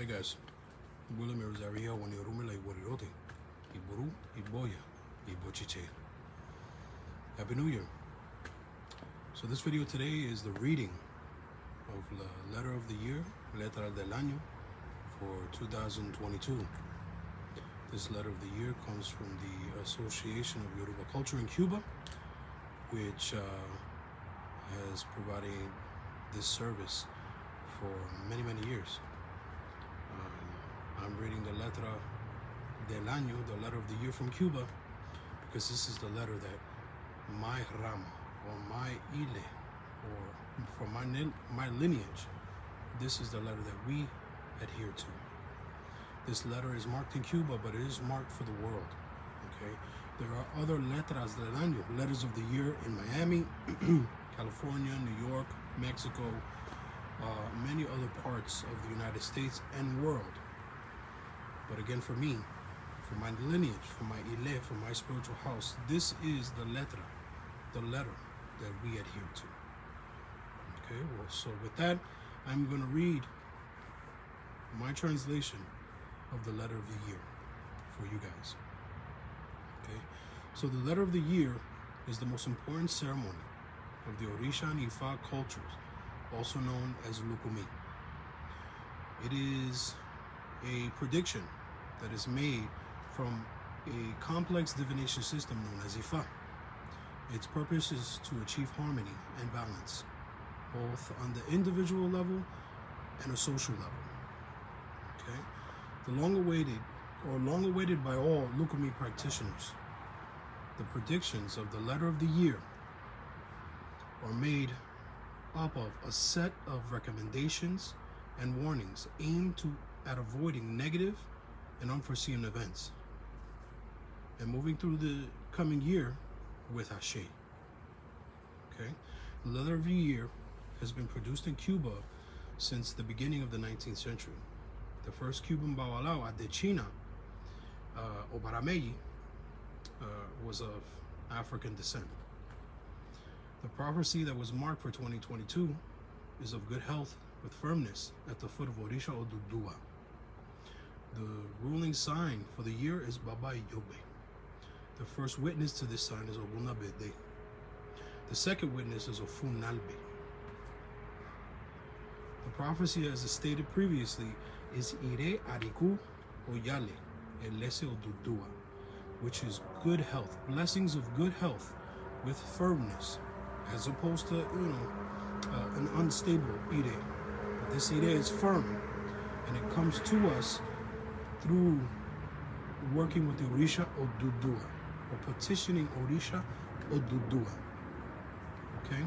Hey guys, William Rosario when Yorumela Warirote, Iburu, Iboya, Ibochiche. Happy New Year. So this video today is the reading of the letter of the year, Letra del Año, for 2022. This letter of the year comes from the Association of Yoruba Culture in Cuba, which has provided this service for many years. I'm reading the Letra del Año, the letter of the year from Cuba, because this is the letter that my rama, or my ile, or from my lineage, this is the letter that we adhere to. This letter is marked in Cuba, but it is marked for the world. Okay, there are other letras del año, letters of the year, in Miami, California, New York, Mexico, many other parts of the United States and world. But again, for me, for my lineage, for my ile, for my spiritual house, this is the letra, the letter that we adhere to. Okay, well, so with that, I'm going to read my translation of the letter of the year for you guys. Okay, so the letter of the year is the most important ceremony of the Orisha and Ifa cultures, also known as Lukumi. It is a prediction that is made from a complex divination system known as Ifa. Its purpose is to achieve harmony and balance, both on the individual level and a social level. Okay, the long awaited by all Lukumi practitioners, the predictions of the letter of the year are made up of a set of recommendations and warnings aimed at avoiding negative and unforeseen events and moving through the coming year with Ashe. Okay, the letter of the year has been produced in Cuba since the beginning of the 19th century. The first Cuban Babalao at the China, Obarameyi, was of African descent. The prophecy that was marked for 2022 is of good health with firmness at the foot of Orisha Odudua. The ruling sign for the year is Baba Yobe. The first witness to this sign is Ogunabede. The second witness is Ofunalbe. The prophecy, as stated previously, is Ire Ariku Oyale Elese Odudua, which is good health, blessings of good health with firmness, as opposed to, an unstable Ire. But this Ire is firm, and it comes to us through working with the Orisha Odudua, or petitioning Orisha Odudua. Okay?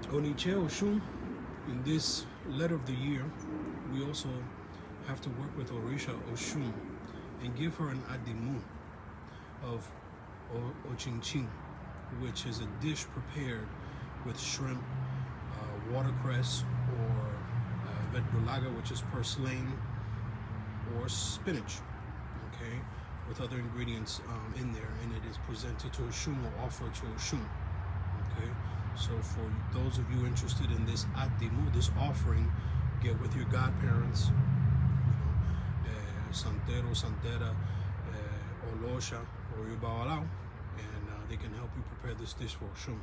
Oniche Oshun, in this letter of the year, we also have to work with Orisha Oshun and give her an adimu of Ochinchin, which is a dish prepared with shrimp, watercress, or verdolaga, which is purslane, or spinach, okay, with other ingredients in there, and it is presented to Oshun or offered to Oshun. Okay, so for those of you interested in this adimu, this offering, get with your godparents, Santero, Santera, Olosha, or your Babalao, and they can help you prepare this dish for Oshun.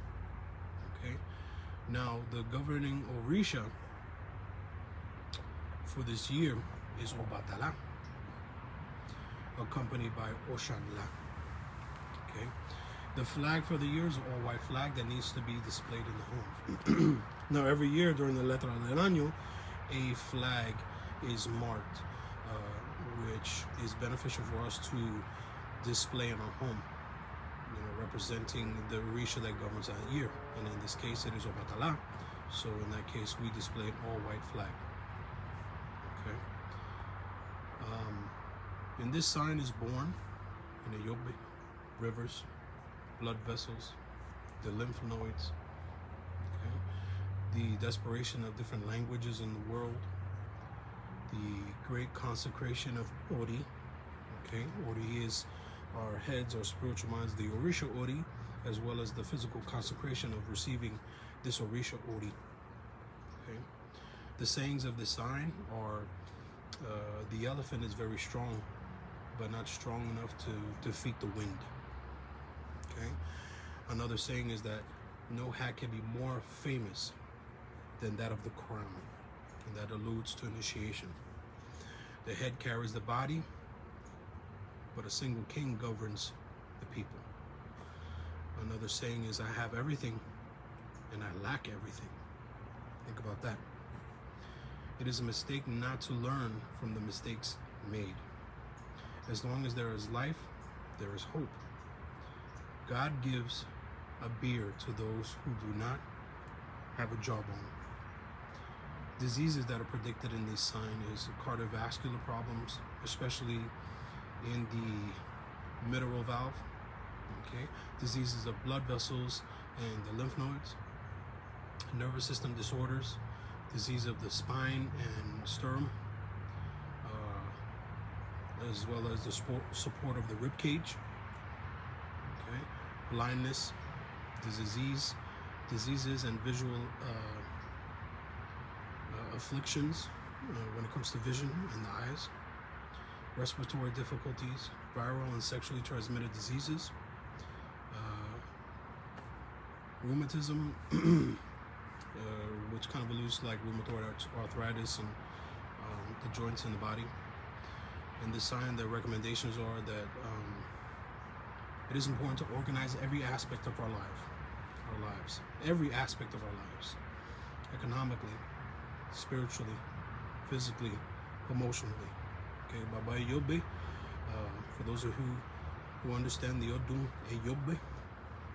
Okay, now the governing Orisha for this year is Obatala, accompanied by Oshanla. Okay, the flag for the year is an all-white flag that needs to be displayed in the home. Now, every year during the Letra del Año, a flag is marked, which is beneficial for us to display in our home, representing the Orisha that governs that year. And in this case, it is Obatala. So in that case, we display an all-white flag. Okay. And this sign is born in the Yobe, rivers, blood vessels, the lymph nodes, okay, the desperation of different languages in the world, the great consecration of Ori. Okay, Ori is our heads, our spiritual minds, the Orisha Ori, as well as the physical consecration of receiving this Orisha Ori. Okay, The sayings of the sign are the elephant is very strong, but not strong enough to defeat the wind. Okay. Another saying is that no hat can be more famous than that of the crown, and that alludes to initiation. The head carries the body, but a single king governs the people. Another saying is, I have everything and I lack everything. Think about that. It is a mistake not to learn from the mistakes made. As long as there is life, there is hope. God gives a beard to those who do not have a jawbone. Diseases that are predicted in this sign is cardiovascular problems, especially in the mitral valve. Okay, diseases of blood vessels and the lymph nodes, nervous system disorders, disease of the spine and sternum, as well as the support of the rib cage. Okay, blindness, diseases and visual afflictions when it comes to vision in the eyes, respiratory difficulties, viral and sexually transmitted diseases, rheumatism, which kind of alludes to like rheumatoid arthritis and the joints in the body. In this sign, the recommendations are that it is important to organize every aspect of our lives, every aspect of our lives, economically, spiritually, physically, emotionally. Okay, Baba Yobe, for those of you who understand the Odun Yobe,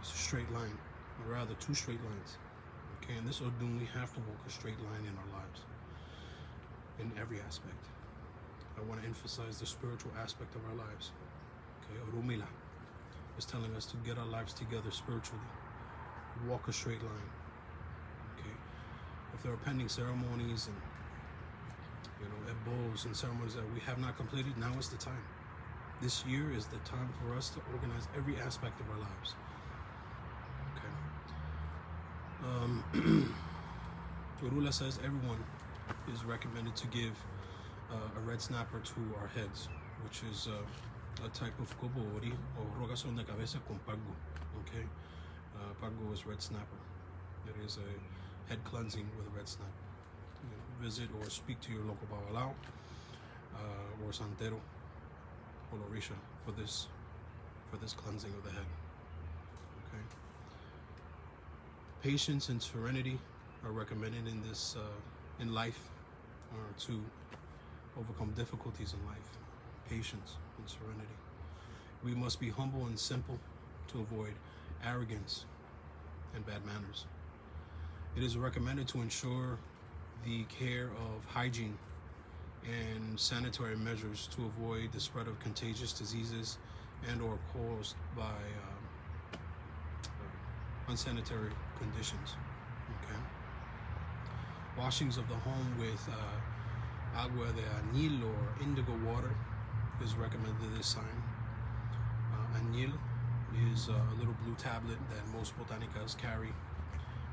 it's a straight line, or rather two straight lines. Okay, in this Odun, we have to walk a straight line in our lives, in every aspect. I want to emphasize the spiritual aspect of our lives. Okay, Orumila is telling us to get our lives together spiritually, walk a straight line. Okay, if there are pending ceremonies and ebos and ceremonies that we have not completed, now is the time. This year is the time for us to organize every aspect of our lives. Okay. Urula says everyone is recommended to give a red snapper to our heads, which is a type of koboori or rogason de cabeza con pago. Okay, pago is red snapper. It is a head cleansing with a red snapper. Visit or speak to your local babalao or santero or orisha for this cleansing of the head. Okay. Patience and serenity are recommended in this in life to overcome difficulties in life. Patience and serenity. We must be humble and simple to avoid arrogance and bad manners. It is recommended to ensure the care of hygiene and sanitary measures to avoid the spread of contagious diseases and or caused by unsanitary conditions. Okay. Washings of the home with agua de añil or indigo water is recommended this sign. Añil is a little blue tablet that most botanicas carry,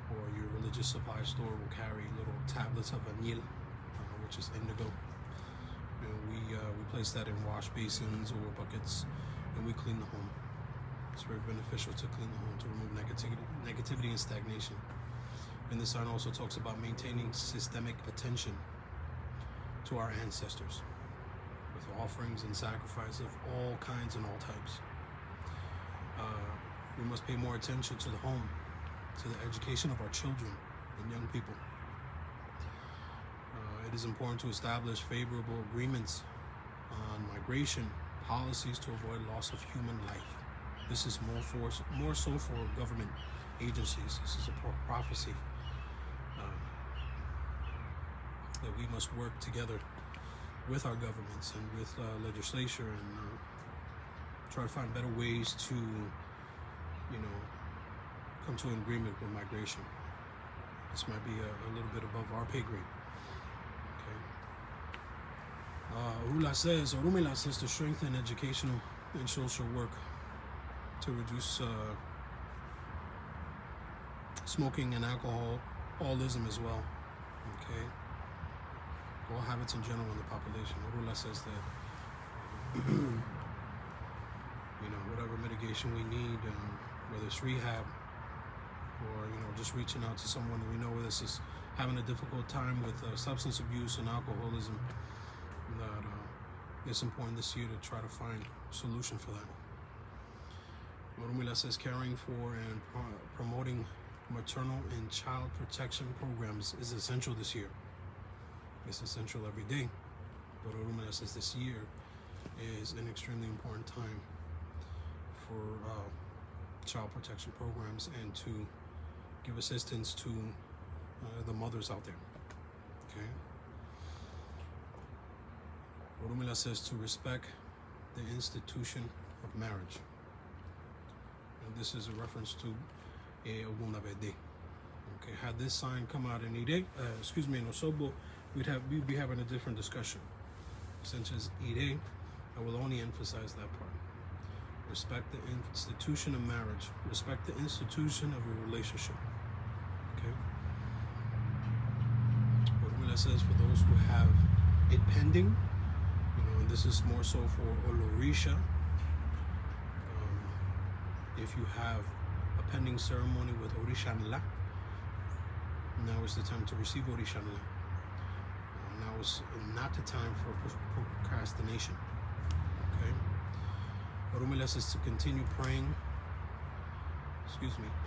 or your religious supply store will carry little tablets of añil, which is indigo. And we place that in wash basins or buckets, and we clean the home. It's very beneficial to clean the home to remove negativity and stagnation. And this sign also talks about maintaining systemic attention to our ancestors with offerings and sacrifices of all kinds and all types. We must pay more attention to the home, to the education of our children and young people. It is important to establish favorable agreements on migration policies to avoid loss of human life. This is more so for government agencies. This is a prophecy that we must work together with our governments and with legislature and try to find better ways to, come to an agreement with migration. This might be a little bit above our pay grade. Okay. Orumila says to strengthen educational and social work to reduce smoking and alcoholism as well. Okay. all habits in general in the population. Orula says that whatever mitigation we need, whether it's rehab or just reaching out to someone that we know this is having a difficult time with substance abuse and alcoholism, that it's important this year to try to find a solution for that. Orumila says caring for and promoting maternal and child protection programs is essential this year. It's essential every day, but Orumila says this year is an extremely important time for child protection programs and to give assistance to the mothers out there. Okay. Orumila says to respect the institution of marriage. And this is a reference to Ogunabede. Okay, had this sign come out in Ide, in Osobo, we'd be having a different discussion. Since it's Ide, I will only emphasize that part. Respect the institution of marriage. Respect the institution of a relationship. Okay? What says for those who have it pending, and this is more so for Olorisha. If you have a pending ceremony with Orishanla, now is the time to receive Orishanla. Now is not the time for procrastination. Okay? Orumila says to continue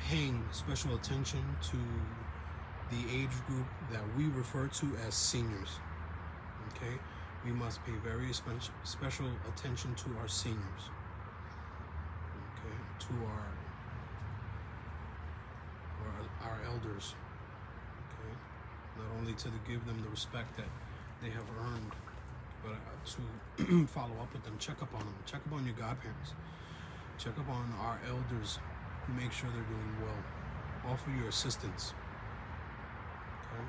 paying special attention to the age group that we refer to as seniors. Okay? We must pay very special attention to our seniors. Okay? To our elders. Okay? Not only to give them the respect that they have earned, but to follow up with them, check up on them, check up on your godparents, check up on our elders, make sure they're doing well, offer your assistance. Okay.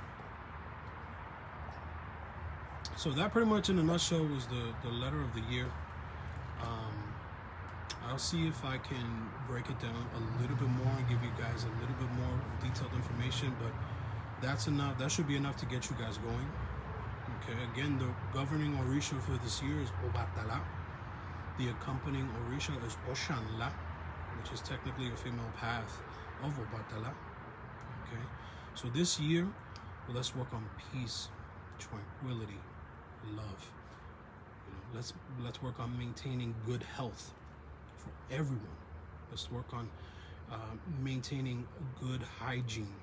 So that pretty much in a nutshell was the letter of the year. I'll see if I can break it down a little bit more and give you guys a little bit more detailed information, but that's enough. That should be enough to get you guys going. Okay, again, the governing Orisha for this year is Obatala. The accompanying Orisha is Oshanla, which is technically a female path of Obatala. Okay, so this year, let's work on peace, tranquility, love. Let's work on maintaining good health for everyone. Let's work on maintaining good hygiene,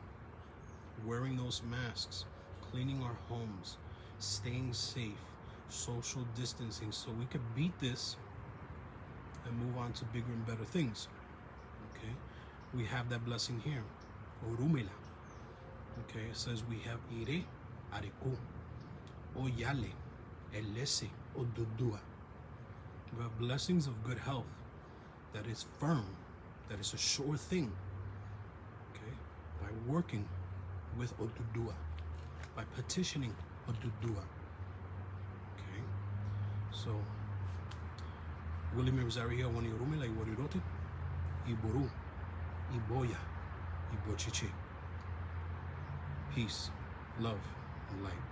wearing those masks, cleaning our homes, staying safe, social distancing, so we could beat this and move on to bigger and better things. Okay, we have that blessing here, Orumila. Okay, it says we have Ire, Areku, Oyale, Elese, Odudua. We have blessings of good health that is firm, that is a sure thing. Okay, by working with Odudua, by petitioning Odudua. Okay, so Willie Mirzaria Wani Orumila Iwarirote, Iboru, Iboya, Ibochiche. Peace, love, and light.